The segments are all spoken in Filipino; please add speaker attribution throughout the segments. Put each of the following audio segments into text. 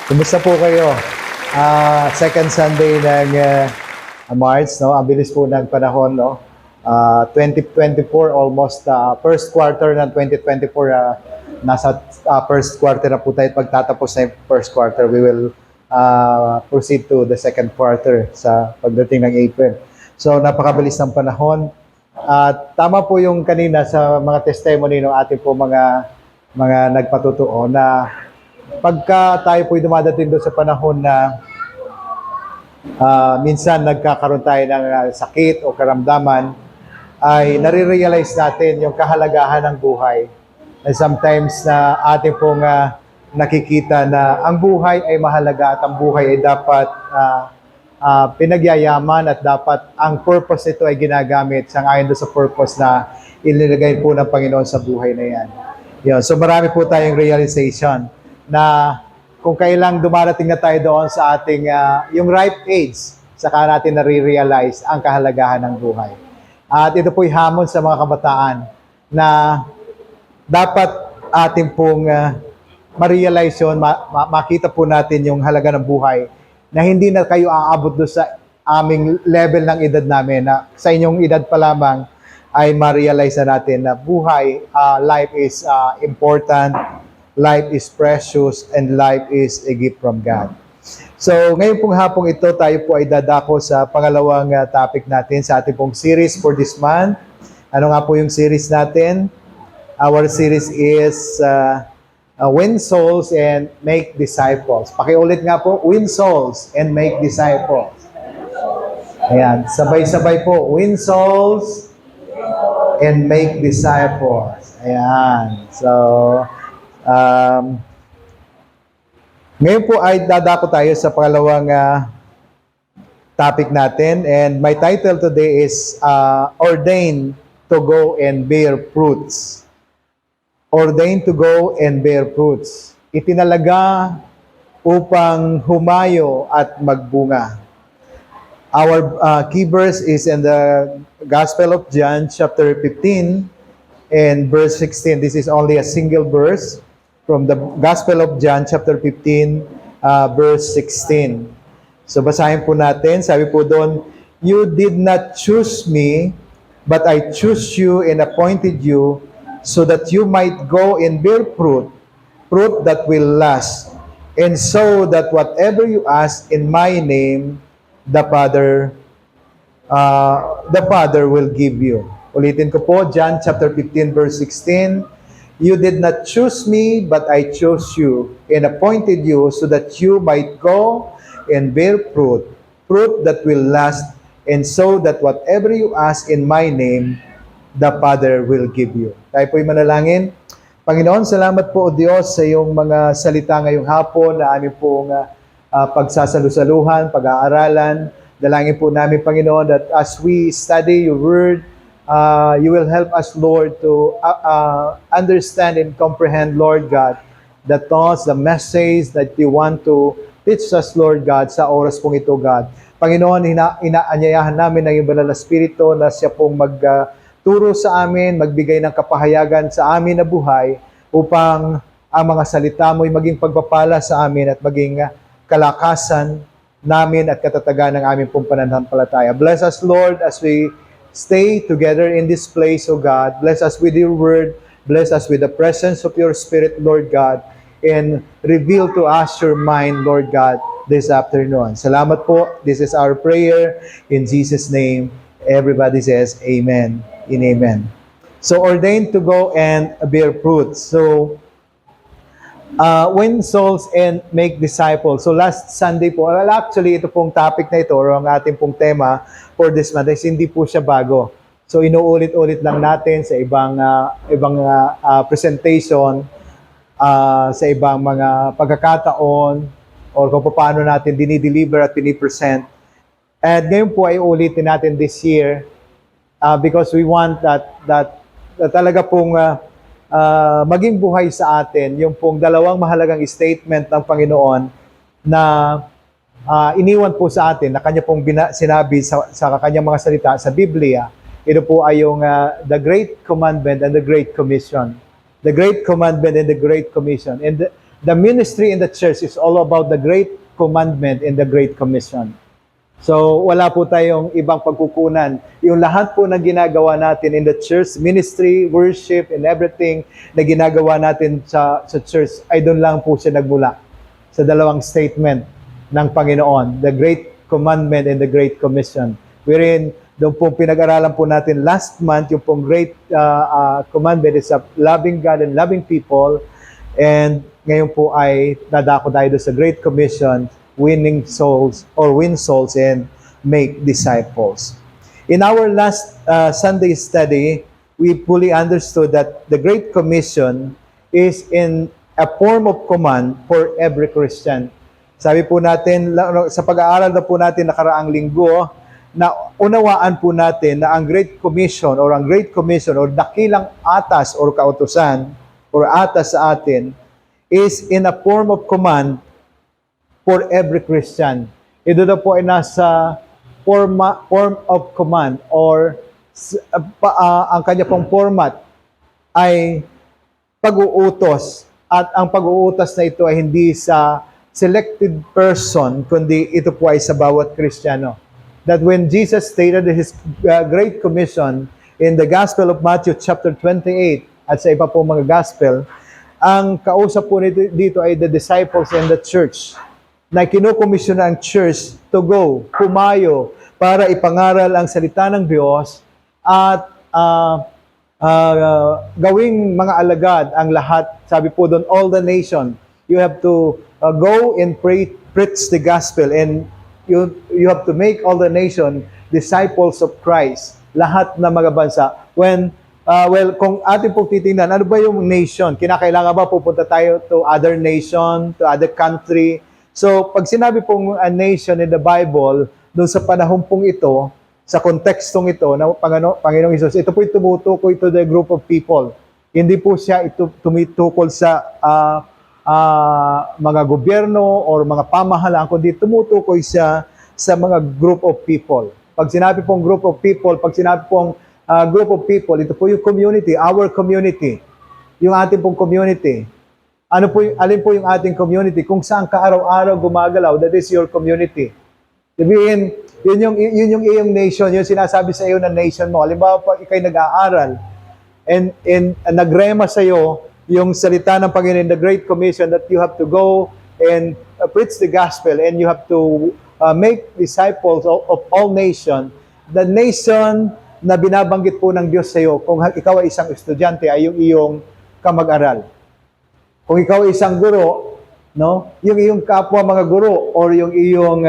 Speaker 1: Kumusta po kayo? Second Sunday ng March, no? Ang bilis po ng panahon, no? 2024, almost first quarter ng 2024, nasa first quarter na po tayo. Pagtatapos na yung first quarter, we will proceed to the second quarter sa pagdating ng April. So, napakabilis ng panahon. Tama po yung kanina sa mga testimony ng ating po mga nagpatutuo na pagka tayo po'y dumadating doon sa panahon na minsan nagkakaroon tayo ng sakit o karamdaman, ay nare-realize natin yung kahalagahan ng buhay. And sometimes na ating pong nakikita na ang buhay ay mahalaga at ang buhay ay dapat pinagyayaman at dapat ang purpose nito ay ginagamit sang-ayon doon sa purpose na inilagay po ng Panginoon sa buhay na yan. Yun. So marami po tayong realization na kung kailang dumarating na tayo doon sa ating, yung ripe age, saka natin nare-realize ang kahalagahan ng buhay. At ito po'y hamon sa mga kabataan na dapat ating pong ma-realize yun, makita po natin yung halaga ng buhay na hindi na kayo aabot doon sa aming level ng edad namin, na sa inyong edad pa lamang ay ma-realize na natin na buhay, life is important, life is precious, and life is a gift from God. So, ngayon pong hapong ito, tayo po ay dadako sa pangalawang topic natin sa ating pong series for this month. Ano nga po yung series natin? Our series is Win Souls and Make Disciples. Pakiulit nga po, Win Souls and Make Disciples. Ayan, sabay-sabay po. Win Souls and Make Disciples. Ayan. So, ngayon po ay dadako tayo sa pangalawang topic natin, and my title today is Ordained to Go and Bear Fruits. Ordained to go and bear fruits. Itinalaga upang humayo at magbunga. Our key verse is in the Gospel of John chapter 15 and verse 16. This is only a single verse from the Gospel of John chapter 15, verse 16. So basahin po natin. Sabi po doon, "You did not choose me, but I chose you and appointed you so that you might go and bear fruit, fruit that will last, and so that whatever you ask in my name, the Father will give you." Ulitin ko po, John chapter 15, verse 16. "You did not choose me, but I chose you and appointed you so that you might go and bear fruit, fruit that will last, and so that whatever you ask in my name, the Father will give you." Tayo po'y manalangin. Panginoon, salamat po, O Diyos, sa iyong mga salita ngayong hapon na aming pong pagsasalusaluhan, pag-aaralan. Dalangin po namin, Panginoon, that as we study your word, you will help us, Lord, to understand and comprehend, Lord God, the thoughts, the message that you want to teach us, Lord God, sa oras pong ito, God. Panginoon, inaanyayahan namin ng iyong banal na Espiritu na siya pong magturo sa amin, magbigay ng kapahayagan sa amin na buhay upang ang mga salita mo'y maging pagpapala sa amin at maging kalakasan namin at katatagan ng aming pong pananampalataya. Bless us, Lord, as we stay together in this place, O God. Bless us with your word. Bless us with the presence of your Spirit, Lord God. And reveal to us your mind, Lord God, this afternoon. Salamat po. This is our prayer. In Jesus' name, everybody says amen and amen. So, ordained to go and bear fruit. So, win souls and make disciples. So last Sunday po, well, actually ito pong topic na ito or ang ating pong tema for this month is hindi po siya bago. So inuulit-ulit lang natin sa ibang presentation, sa ibang mga pagkakataon or kung paano natin dinideliver at pinipresent. And ngayon po ay ulitin natin this year because we want that talaga pong maging buhay sa atin yung pong dalawang mahalagang statement ng Panginoon na iniwan po sa atin na kanya pong sinabi sa kanyang mga salita sa Biblia. Ito po ay yung the Great Commandment and the Great Commission. The Great Commandment and the Great Commission. And the ministry in the church is all about the Great Commandment and the Great Commission. So, wala po tayong ibang pagkukunan. Yung lahat po na ginagawa natin in the church, ministry, worship, and everything na ginagawa natin sa church, ay doon lang po siya nagmula sa dalawang statement ng Panginoon, the Great Commandment and the Great Commission. Wherein, doon pong pinag-aralan po natin last month, yung pong Great Commandment is of loving God and loving people. And ngayon po ay dadako tayo doon sa Great Commission, winning souls or win souls and make disciples. In our last Sunday study, we fully understood that the Great Commission is in a form of command for every Christian. Sabi po natin, sa pag-aaral na po natin nakaraang linggo, na unawaan po natin na ang Great Commission or dakilang atas or kautusan or atas sa atin is in a form of command for every Christian. Ito na po ay nasa form of command or ang kanya pong format ay pag-uutos, at ang pag-uutos na ito ay hindi sa selected person, kundi ito po ay sa bawat Kristiyano. That when Jesus stated His Great Commission in the Gospel of Matthew chapter 28 at sa iba po mga Gospel, ang kausap po dito ay the disciples and the church, na kinukomisyon ang church to go, pumayo, para ipangaral ang salita ng Diyos at gawing mga alagad ang lahat. Sabi po doon, all the nation. You have to go and preach the gospel, and you have to make all the nation disciples of Christ. Lahat ng mga bansa. Kung atin pong titingnan, ano ba yung nation? Kinakailangan ba pupunta tayo to other nation, to other country? So, pag sinabi pong a nation in the Bible, doon sa panahon pong ito, sa kontekstong ito, na Panginoong Hesus, ito po tumutukoy to the group of people. Hindi po siya tumitukol sa mga gobyerno or mga pamahalaan, kundi tumutukoy siya sa mga group of people. Pag sinabi pong group of people, ito po yung community, our community, yung ating pong community. Alin po yung ating community? Kung saan ka araw-araw gumagalaw, that is your community. Sabihin, yun yung iyong nation, yung sinasabi sa iyo na nation mo. Halimbawa, pag ikay nag-aaral, and nagrema sa iyo yung salita ng Panginoon, the Great Commission, that you have to go and preach the gospel, and you have to make disciples of all nation. The nation na binabanggit po ng Diyos sa iyo, kung ikaw ay isang estudyante, ay yung iyong kamag-aral. Kung ikaw ay isang guro, no, yung iyong kapwa mga guro or yung iyong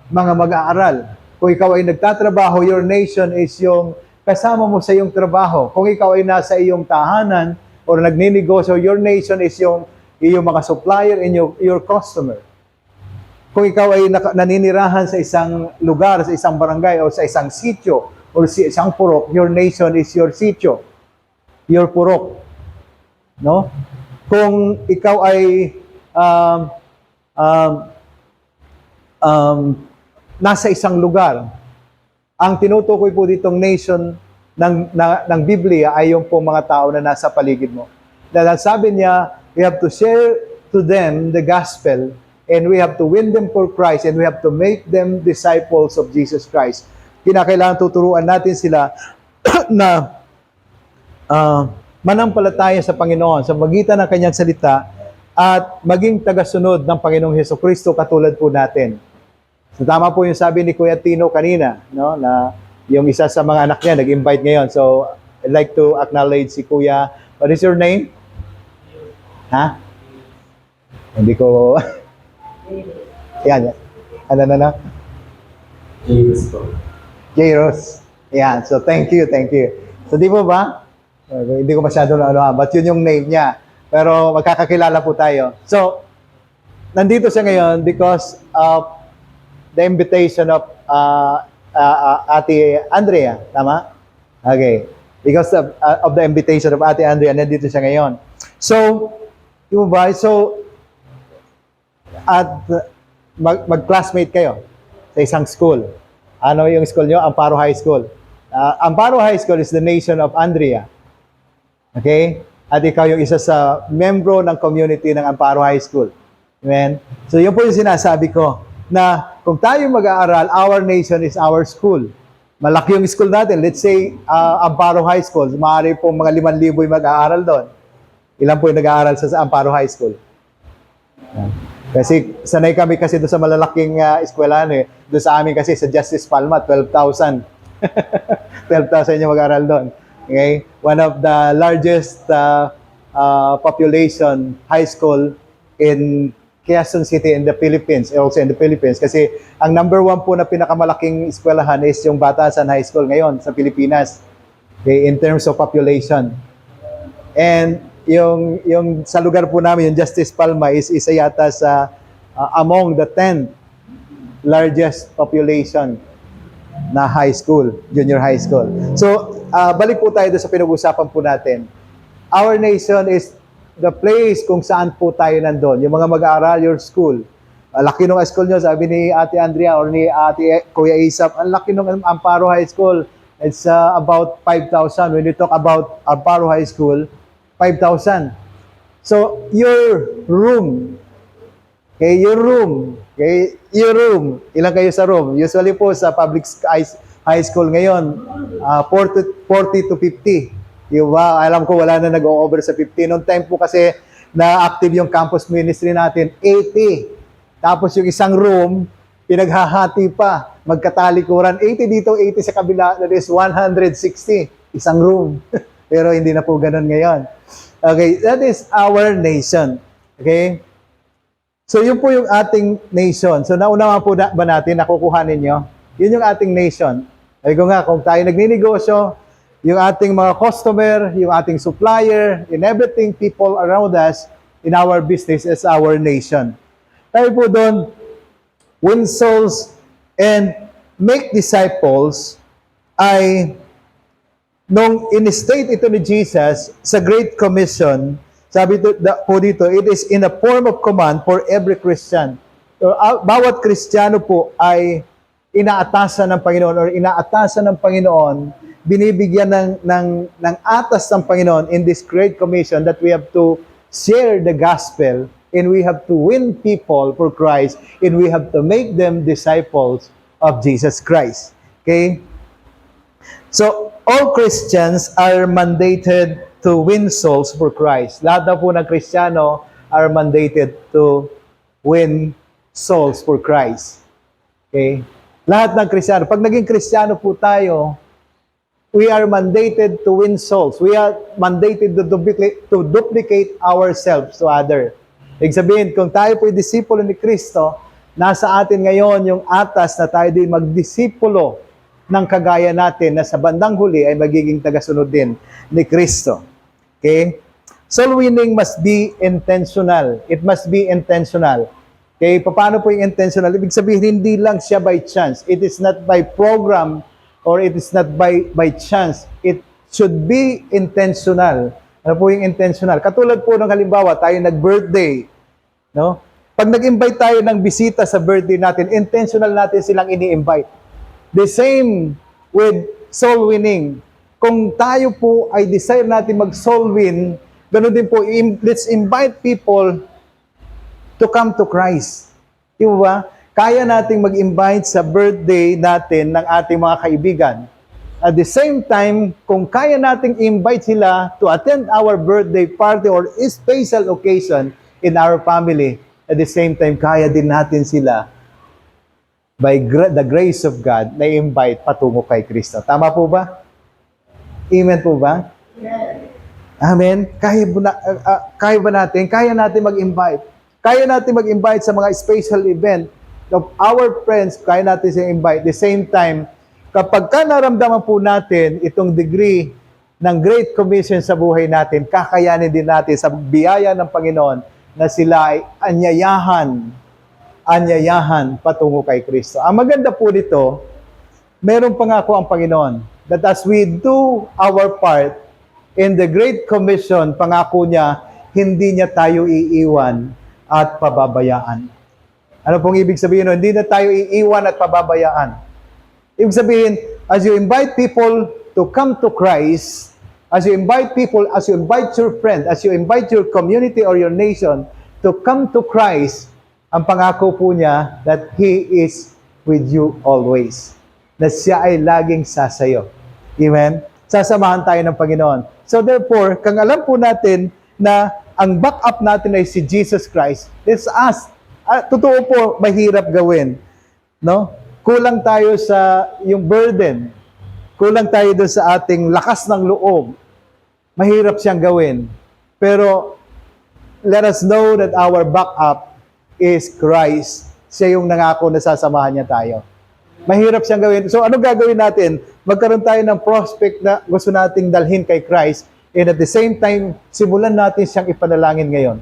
Speaker 1: mga mag-aaral. Kung ikaw ay nagtatrabaho, your nation is yung kasama mo sa iyong trabaho. Kung ikaw ay nasa iyong tahanan or nagninegosyo, your nation is yung iyong mga supplier and your customer. Kung ikaw ay naninirahan sa isang lugar, sa isang barangay o sa isang sitio o sa isang purok, your nation is your sitio, your purok. No? Kung ikaw ay nasa isang lugar, ang tinutukoy po ditong nation ng Biblia ay yung po mga tao na nasa paligid mo. Dahil sabi niya, we have to share to them the gospel, and we have to win them for Christ, and we have to make them disciples of Jesus Christ. Kinakailangan tuturuan natin sila na manampalataya sa Panginoon sa magitan ng kanyang salita at maging tagasunod ng Panginoong Hesukristo katulad po natin. So tama po yung sabi ni Kuya Tino kanina, no, na yung isa sa mga anak niya nag-invite ngayon. So I'd like to acknowledge si Kuya. What is your name? Ha? Hindi ko yan. Ano na? Jairus. Yan. So thank you. So di po ba? Hindi ko masyado na but yun yung name niya. Pero magkakakilala po tayo. So, nandito siya ngayon because of the invitation of Ate Andrea. Tama? Okay. Because of the invitation of Ate Andrea, nandito siya ngayon. So, yung ba? So, mag-classmate kayo sa isang school. Ano yung school nyo? Amparo High School. Amparo High School is the nation of Andrea. Okay? at ikaw yung isa sa membro ng community ng Amparo High School. Amen? So yun po yung sinasabi ko, na kung tayo mag-aaral, our nation is our school. Malaki yung school natin. Let's say, Amparo High School. Maaari po mga 5,000 yung mag-aaral doon. Ilan po yung nag-aaral sa Amparo High School? Kasi sanay kami kasi doon sa malalaking eskwelahan eh. Doon sa amin kasi sa Justice Palma, 12,000. 12,000 yung mag-aaral doon. Okay? One of the largest population high school in Quezon City in the Philippines, also in the Philippines. Kasi ang number 1 po na pinakamalaking eskwelahan is yung Batasan High School ngayon sa Pilipinas. Okay? In terms of population. And yung sa lugar po namin, yung Justice Palma is isa yata sa among the 10 largest population na high school, junior high school. So, balik po tayo doon sa pinag-usapan po natin. Our nation is the place kung saan po tayo nandun. Yung mga mag-aaral, your school. Laki nung school nyo, sabi ni Ate Andrea or ni Ate Kuya Isap, ang laki nung Amparo High School. It's about 5,000. When you talk about Amparo High School, 5,000. So, your room, okay, your room, ilan kayo sa room? Usually po sa public high school ngayon, 40 to 50. Diba? Alam ko wala na nag-over sa 50. Noong time po kasi na-active yung campus ministry natin, 80. Tapos yung isang room, pinaghahati pa, magkatalikuran. 80 dito, 80 sa kabila, that is 160. Isang room. Pero hindi na po ganun ngayon. Okay, that is our nation. Okay? So, yun po yung ating nation. So, naunawa po ba natin, nakukuha ninyo? Yun yung ating nation. Sabi ko nga, kung tayo nagninegosyo, yung ating mga customer, yung ating supplier, in everything, people around us, in our business is our nation. Tayo po doon, win souls and make disciples ay nung in-state ito ni Jesus sa Great Commission, sabi po dito, it is in a form of command for every Christian. So, bawat Kristiyano po ay inaatasan ng Panginoon or inaatasan ng Panginoon, binibigyan ng atas ng Panginoon in this Great Commission that we have to share the gospel and we have to win people for Christ and we have to make them disciples of Jesus Christ. Okay? So, all Christians are mandated to win souls for Christ. Lahat na po ng Kristiyano are mandated to win souls for Christ. Okay? Lahat ng Kristiyano. Pag naging Kristiyano po tayo, we are mandated to win souls. We are mandated to duplicate ourselves to other. Ibig sabihin, kung tayo po ay disipulo ni Kristo, nasa atin ngayon yung atas na tayo din magdisipulo ng kagaya natin na sa bandang huli ay magiging tagasunod din ni Kristo. Okay? Soul winning must be intentional. It must be intentional. Okay? Paano po yung intentional? Ibig sabihin, hindi lang siya by chance. It is not by program or it is not by chance. It should be intentional. Ano po yung intentional? Katulad po ng halimbawa, tayo nag-birthday. No? Pag nag-invite tayo ng bisita sa birthday natin, intentional natin silang ini-invite. The same with soul winning. Kung tayo po ay desire natin mag-soul win, ganoon din po, let's invite people to come to Christ. Di ba? Kaya nating mag-invite sa birthday natin ng ating mga kaibigan. At the same time, kung kaya nating invite sila to attend our birthday party or special occasion in our family, at the same time, kaya din natin sila by the grace of God, na-invite patungo kay Kristo. Tama po ba? Amen po ba? Yes. Amen? Kaya ba natin? Kaya natin mag-invite. Kaya natin mag-invite sa mga special event of our friends, kaya natin siya invite. The same time, kapag naramdaman po natin itong degree ng Great Commission sa buhay natin, kakayanin din natin sa biyaya ng Panginoon na sila ay anyayahan patungo kay Kristo. Ang maganda po dito, meron pangako ang Panginoon that as we do our part in the Great Commission, pangako niya, hindi niya tayo iiwan at pababayaan. Ano pong ibig sabihin? Hindi na tayo iiwan at pababayaan. Ibig sabihin, as you invite people to come to Christ, as you invite people, as you invite your friend, as you invite your community or your nation to come to Christ, ang pangako po niya that He is with you always. Na siya ay laging sasayo. Amen? Sasamahan tayo ng Panginoon. So therefore, kung alam po natin na ang backup natin ay si Jesus Christ, let's ask. Totoo po, mahirap gawin. No? Kulang tayo sa yung burden. Kulang tayo doon sa ating lakas ng loob. Mahirap siyang gawin. Pero let us know that our backup is Christ. Siya yung nangako na sasamahan niya tayo. Mahirap siyang gawin. So ano gagawin natin? Magkaroon tayo ng prospect na gusto nating dalhin kay Christ, and at the same time, simulan natin siyang ipanalangin ngayon.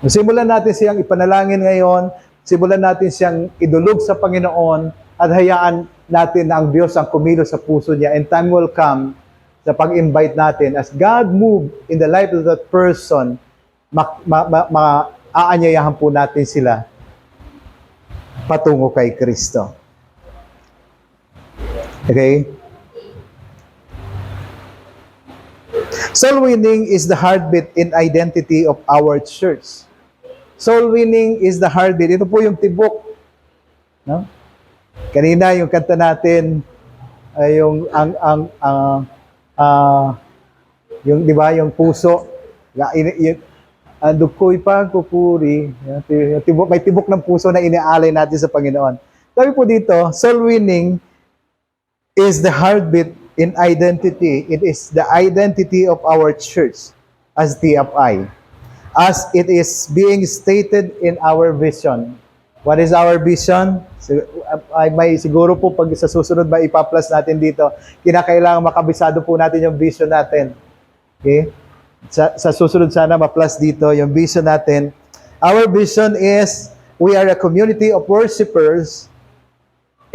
Speaker 1: Simulan natin siyang ipanalangin ngayon, simulan natin siyang idulog sa Panginoon, at hayaan natin na ang Diyos ang kumilos sa puso niya, and time will come sa pag-invite natin. As God move in the life of that person, aanyayahan po natin sila patungo kay Kristo. Okay? Soul winning is the heartbeat and identity of our church. Soul winning is the heartbeat. Ito po yung tibok. No? Kanina yung kanta natin, yung di ba, yung puso. Dukoy pagpupuri. May tibok ng puso na iniaalay natin sa Panginoon. Sabi po dito, soul winning is the heartbeat in identity. It is the identity of our church as TFI, as it is being stated in our vision. What is our vision? Siguro po pag sa susunod ba ipa-plus natin dito, kinakailangan makabisado po natin yung vision natin. Okay? Sa susunod sana ma-plus dito yung vision natin. Our vision is, we are a community of worshipers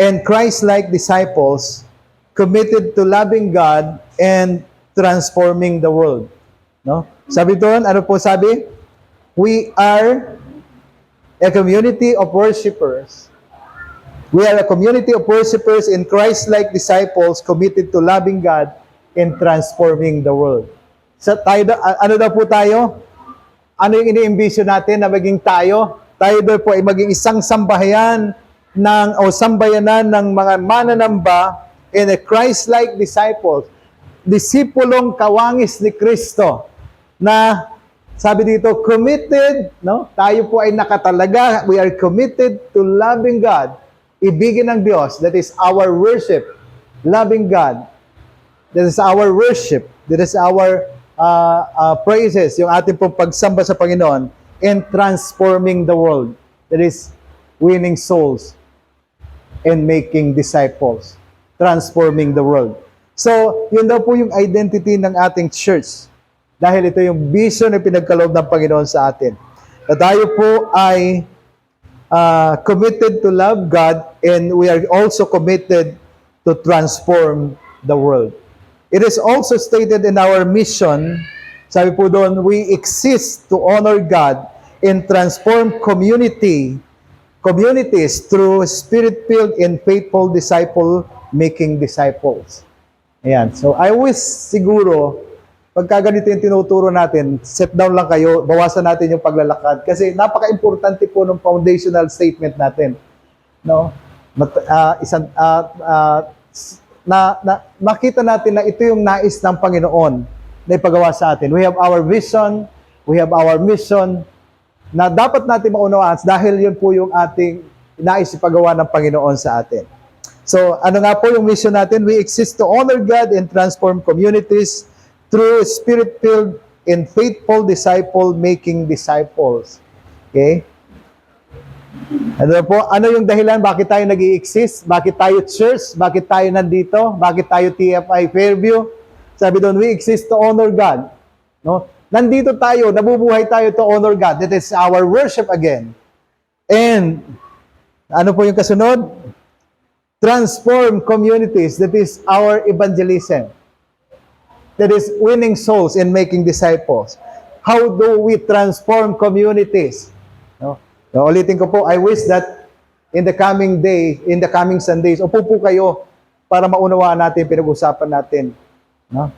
Speaker 1: and Christ-like disciples committed to loving God and transforming the world. No? Sabi doon, ano po sabi? We are a community of worshipers. We are a community of worshipers and Christ-like disciples committed to loving God and transforming the world. So, ano daw po tayo? Ano yung ini-envision natin na maging tayo? Tayo daw po ay maging isang sambahayan sambayanan ng mga mananamba and a Christ-like disciples. Disipulong kawangis ni Kristo na sabi dito, committed, no? Tayo po ay nakatalaga. We are committed to loving God. Ibigin ng Diyos. That is our worship. Loving God. That is our worship. That is our praises. Yung ating pong pagsamba sa Panginoon. And transforming the world. That is winning souls and making disciples. Transforming the world. So, yun daw po yung identity ng ating church. Dahil ito yung vision na pinagkaloob ng Panginoon sa atin. Na tayo po ay committed to love God and we are also committed to transform the world. It is also stated in our mission, sabi po doon, we exist to honor God and transform communities through spirit-filled and faithful disciple-making disciples. Ayan. So, I wish siguro, pagka ganito yung tinuturo natin, set down lang kayo, bawasan natin yung paglalakad. Kasi napaka-importante po ng foundational statement natin. No? Makita natin na ito yung nais ng Panginoon na ipagawa sa atin. We have our vision, we have our mission, na dapat natin maunawaan dahil yun po yung ating nais ipagawa ng Panginoon sa atin. So, ano nga po yung mission natin? We exist to honor God and transform communities through spirit-filled and faithful disciple-making disciples. Okay? Ano po? Ano yung dahilan? Bakit tayo nag-i-exist? Bakit tayo church? Bakit tayo nandito? Bakit tayo TFI Fairview? Sabi doon, we exist to honor God. No? Nandito tayo, nabubuhay tayo to honor God. That is our worship again. And, ano po yung kasunod? Transform communities. That is our evangelism. That is winning souls and making disciples. How do we transform communities? No? So, ulitin ko po, I wish that in the coming day, in the coming Sundays, upo po kayo para maunawaan natin, pinag-usapan natin. No?